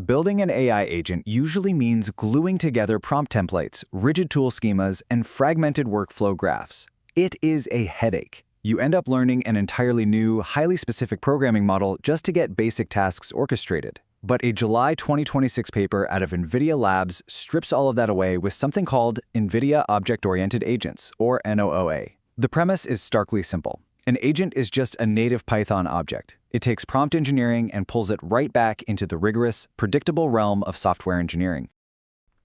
Building an AI agent usually means gluing together prompt templates, rigid tool schemas, and fragmented workflow graphs. It is a headache. You end up learning an entirely new, highly specific programming model just to get basic tasks orchestrated. But a July 2026 paper out of NVIDIA Labs strips all of that away with something called NVIDIA Object-Oriented Agents, or NOOA. The premise is starkly simple. An agent is just a native Python object. It takes prompt engineering and pulls it right back into the rigorous, predictable realm of software engineering.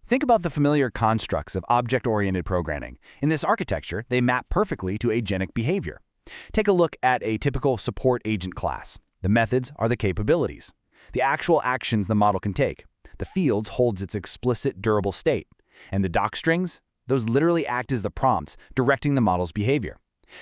Think about the familiar constructs of object-oriented programming. In this architecture, they map perfectly to agentic behavior. Take a look at a typical support agent class. The methods are the capabilities, the actual actions the model can take. The fields holds its explicit durable state. And the doc strings? Those literally act as the prompts, directing the model's behavior.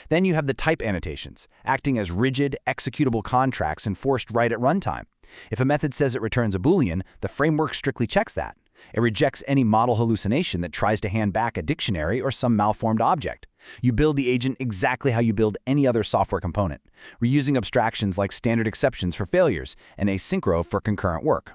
Then you have the type annotations, acting as rigid, executable contracts enforced right at runtime. If a method says it returns a Boolean, the framework strictly checks that. It rejects any model hallucination that tries to hand back a dictionary or some malformed object. You build the agent exactly how you build any other software component, reusing abstractions like standard exceptions for failures and asynchro for concurrent work.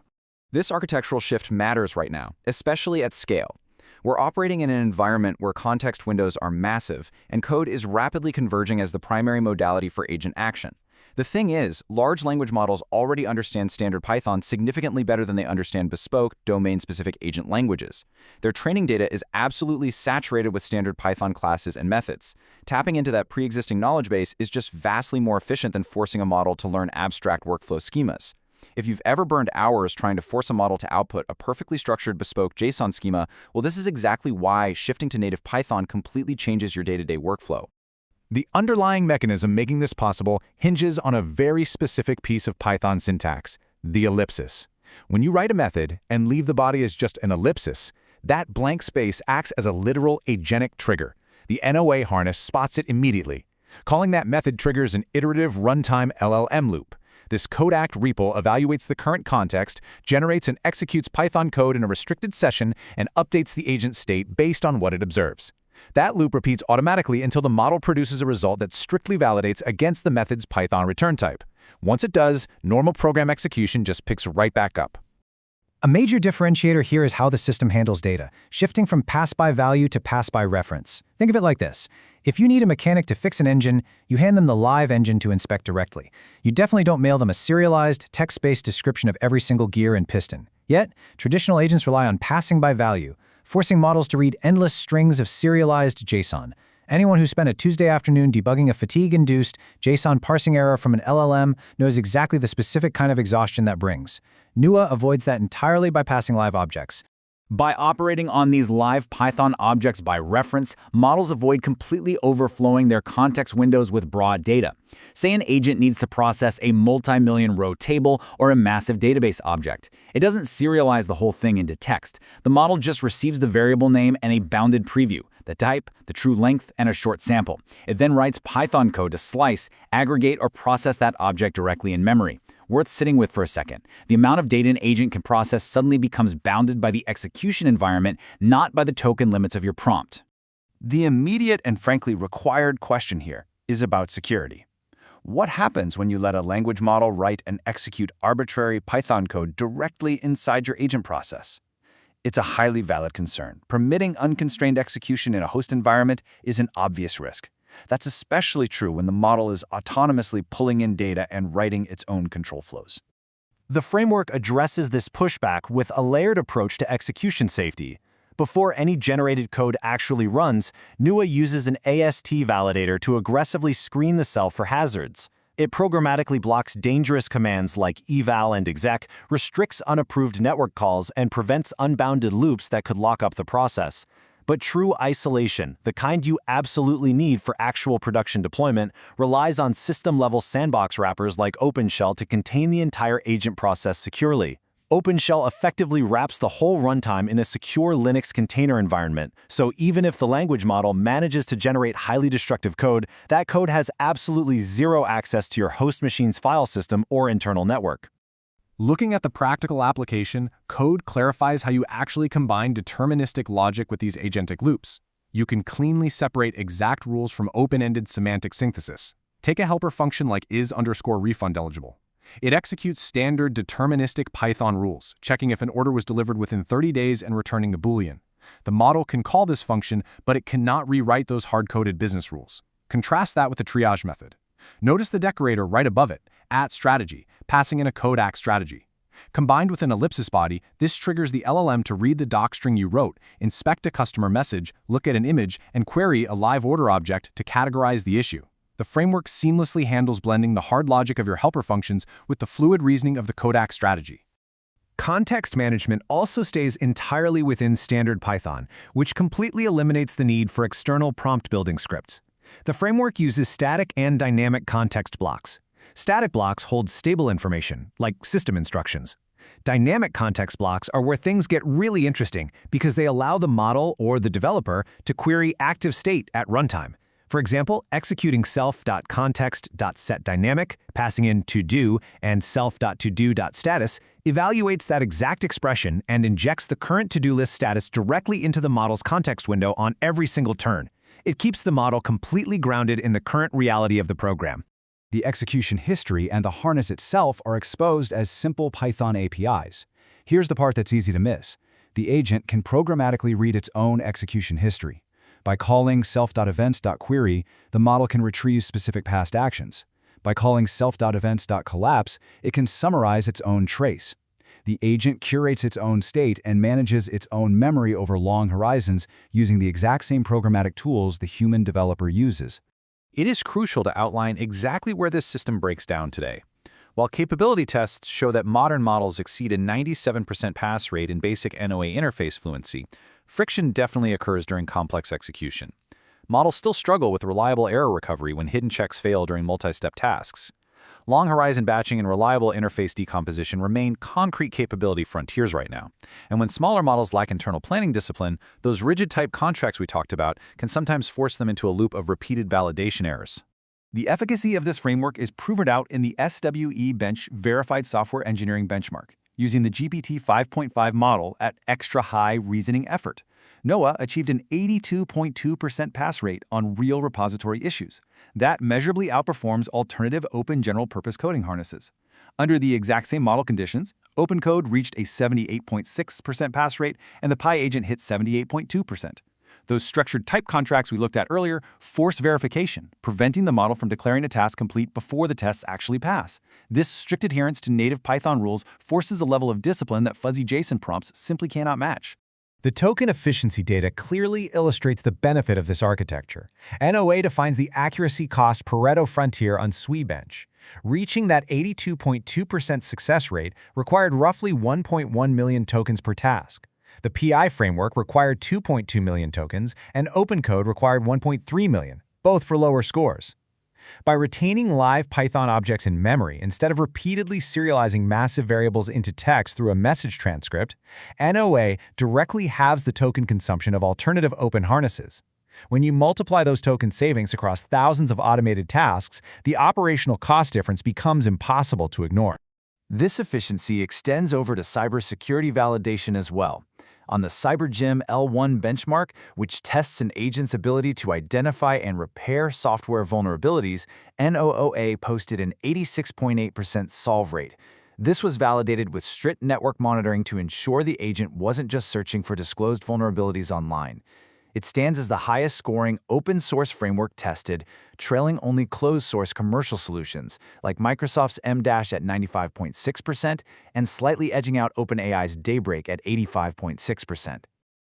This architectural shift matters right now, especially at scale. We're operating in an environment where context windows are massive, and code is rapidly converging as the primary modality for agent action. The thing is, large language models already understand standard Python significantly better than they understand bespoke, domain-specific agent languages. Their training data is absolutely saturated with standard Python classes and methods. Tapping into that pre-existing knowledge base is just vastly more efficient than forcing a model to learn abstract workflow schemas. If you've ever burned hours trying to force a model to output a perfectly structured bespoke JSON schema, well, this is exactly why shifting to native Python completely changes your day-to-day workflow. The underlying mechanism making this possible hinges on a very specific piece of Python syntax, the ellipsis. When you write a method and leave the body as just an ellipsis, that blank space acts as a literal agentic trigger. The NOA harness spots it immediately. Calling that method triggers an iterative runtime LLM loop. This CodeAct REPL evaluates the current context, generates and executes Python code in a restricted session, and updates the agent state based on what it observes. That loop repeats automatically until the model produces a result that strictly validates against the method's Python return type. Once it does, normal program execution just picks right back up. A major differentiator here is how the system handles data, shifting from pass-by value to pass-by reference. Think of it like this. If you need a mechanic to fix an engine, you hand them the live engine to inspect directly. You definitely don't mail them a serialized, text-based description of every single gear and piston. Yet, traditional agents rely on passing by value, forcing models to read endless strings of serialized JSON. Anyone who spent a Tuesday afternoon debugging a fatigue-induced JSON parsing error from an LLM knows exactly the specific kind of exhaustion that brings. NOOA avoids that entirely by passing live objects. By operating on these live Python objects by reference, models avoid completely overflowing their context windows with broad data. Say an agent needs to process a multi-million row table or a massive database object. It doesn't serialize the whole thing into text. The model just receives the variable name and a bounded preview, the type, the true length, and a short sample. It then writes Python code to slice, aggregate, or process that object directly in memory. Worth sitting with for a second. The amount of data an agent can process suddenly becomes bounded by the execution environment, not by the token limits of your prompt. The immediate and frankly required question here is about security. What happens when you let a language model write and execute arbitrary Python code directly inside your agent process? It's a highly valid concern. Permitting unconstrained execution in a host environment is an obvious risk. That's especially true when the model is autonomously pulling in data and writing its own control flows. The framework addresses this pushback with a layered approach to execution safety. Before any generated code actually runs, NOOA uses an AST validator to aggressively screen the cell for hazards. It programmatically blocks dangerous commands like eval and exec, restricts unapproved network calls, and prevents unbounded loops that could lock up the process. But true isolation, the kind you absolutely need for actual production deployment, relies on system-level sandbox wrappers like OpenShell to contain the entire agent process securely. OpenShell effectively wraps the whole runtime in a secure Linux container environment, so even if the language model manages to generate highly destructive code, that code has absolutely zero access to your host machine's file system or internal network. Looking at the practical application, code clarifies how you actually combine deterministic logic with these agentic loops. You can cleanly separate exact rules from open-ended semantic synthesis. Take a helper function like is_refund eligible. It executes standard deterministic Python rules, checking if an order was delivered within 30 days and returning a Boolean. The model can call this function, but it cannot rewrite those hard-coded business rules. Contrast that with the triage method. Notice the decorator right above it, @strategy, passing in a CodeAct strategy. Combined with an ellipsis body, this triggers the LLM to read the doc string you wrote, inspect a customer message, look at an image, and query a live order object to categorize the issue. The framework seamlessly handles blending the hard logic of your helper functions with the fluid reasoning of the CodeAct strategy. Context management also stays entirely within standard Python, which completely eliminates the need for external prompt building scripts. The framework uses static and dynamic context blocks. Static blocks hold stable information, like system instructions. Dynamic context blocks are where things get really interesting because they allow the model or the developer to query active state at runtime. For example, executing self.context.setDynamic, passing in to-do, and self.todo.status evaluates that exact expression and injects the current to-do list status directly into the model's context window on every single turn. It keeps the model completely grounded in the current reality of the program. The execution history and the harness itself are exposed as simple Python APIs. Here's the part that's easy to miss. The agent can programmatically read its own execution history. By calling self.events.query, the model can retrieve specific past actions. By calling self.events.collapse, it can summarize its own trace. The agent curates its own state and manages its own memory over long horizons using the exact same programmatic tools the human developer uses. It is crucial to outline exactly where this system breaks down today. While capability tests show that modern models exceed a 97% pass rate in basic NOA interface fluency, friction definitely occurs during complex execution. Models still struggle with reliable error recovery when hidden checks fail during multi-step tasks. Long horizon batching and reliable interface decomposition remain concrete capability frontiers right now. And when smaller models lack internal planning discipline, those rigid type contracts we talked about can sometimes force them into a loop of repeated validation errors. The efficacy of this framework is proven out in the SWE Bench Verified Software Engineering Benchmark, using the GPT 5.5 model at extra high reasoning effort. NOOA achieved an 82.2% pass rate on real repository issues. That measurably outperforms alternative open general-purpose coding harnesses. Under the exact same model conditions, OpenCode reached a 78.6% pass rate, and the PyAgent hit 78.2%. Those structured type contracts we looked at earlier force verification, preventing the model from declaring a task complete before the tests actually pass. This strict adherence to native Python rules forces a level of discipline that fuzzy JSON prompts simply cannot match. The token efficiency data clearly illustrates the benefit of this architecture. NOA defines the accuracy cost Pareto frontier on SWE Bench. Reaching that 82.2% success rate required roughly 1.1 million tokens per task. The PI framework required 2.2 million tokens, and OpenCode required 1.3 million, both for lower scores. By retaining live Python objects in memory instead of repeatedly serializing massive variables into text through a message transcript, NOA directly halves the token consumption of alternative open harnesses. When you multiply those token savings across thousands of automated tasks, the operational cost difference becomes impossible to ignore. This efficiency extends over to cybersecurity validation as well. On the CyberGym L1 benchmark, which tests an agent's ability to identify and repair software vulnerabilities, NOOA posted an 86.8% solve rate. This was validated with strict network monitoring to ensure the agent wasn't just searching for disclosed vulnerabilities online. It stands as the highest-scoring open-source framework tested, trailing only closed-source commercial solutions, like Microsoft's M- at 95.6% and slightly edging out OpenAI's Daybreak at 85.6%.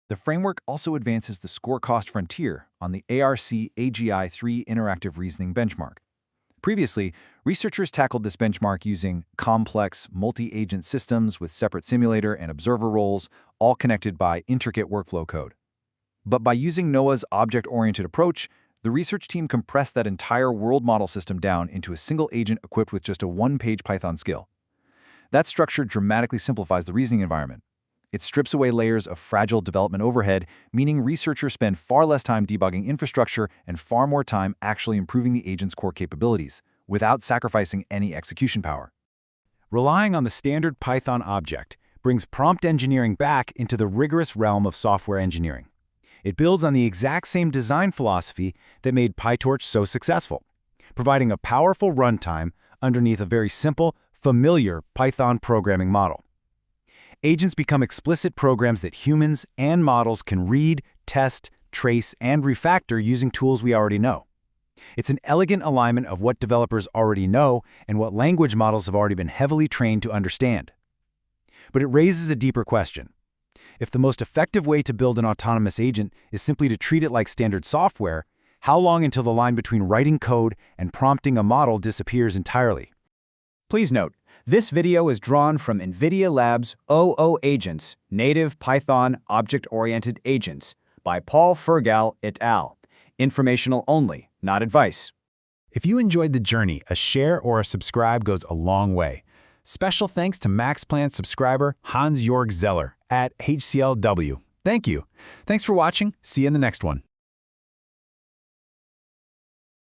The framework also advances the score cost frontier on the ARC AGI 3 Interactive Reasoning benchmark. Previously, researchers tackled this benchmark using complex, multi-agent systems with separate simulator and observer roles, all connected by intricate workflow code. But by using NOAA's object-oriented approach, the research team compressed that entire world model system down into a single agent equipped with just a one-page Python skill. That structure dramatically simplifies the reasoning environment. It strips away layers of fragile development overhead, meaning researchers spend far less time debugging infrastructure and far more time actually improving the agent's core capabilities, without sacrificing any execution power. Relying on the standard Python object brings prompt engineering back into the rigorous realm of software engineering. It builds on the exact same design philosophy that made PyTorch so successful, providing a powerful runtime underneath a very simple, familiar Python programming model. Agents become explicit programs that humans and models can read, test, trace, and refactor using tools we already know. It's an elegant alignment of what developers already know and what language models have already been heavily trained to understand. But it raises a deeper question. If the most effective way to build an autonomous agent is simply to treat it like standard software, how long until the line between writing code and prompting a model disappears entirely? Please note, this video is drawn from NVIDIA Labs' OO Agents, Native Python Object-Oriented Agents by Paul Fergal et al. Informational only, not advice. If you enjoyed the journey, a share or a subscribe goes a long way. Special thanks to Max Plan subscriber Hans-Jörg Zeller at HCLW. Thank you. Thanks for watching. See you in the next one.